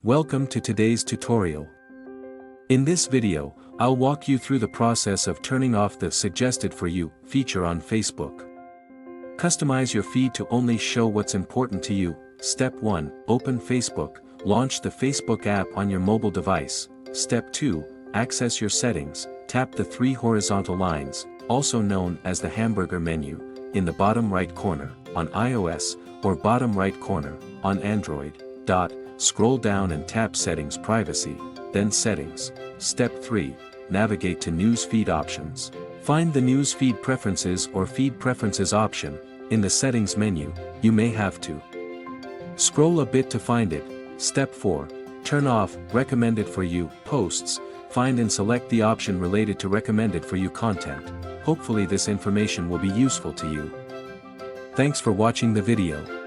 Welcome to today's tutorial. In this video, I'll walk you through the process of turning off the Suggested for You feature on Facebook. Customize your feed to only show what's important to you. Step 1. Open Facebook. Launch the Facebook app on your mobile device. Step 2. Access your settings. Tap the three horizontal lines, also known as the hamburger menu, in the bottom right corner, on iOS, or bottom right corner, on Android. Scroll down and tap Settings Privacy, then Settings. Step 3. Navigate to News Feed Options. Find the News Feed Preferences or Feed Preferences option. In the Settings menu, you may have to scroll a bit to find it. Step 4. Turn off Recommended for You posts. Find and select the option related to Recommended for You content. Hopefully this information will be useful to you. Thanks for watching the video.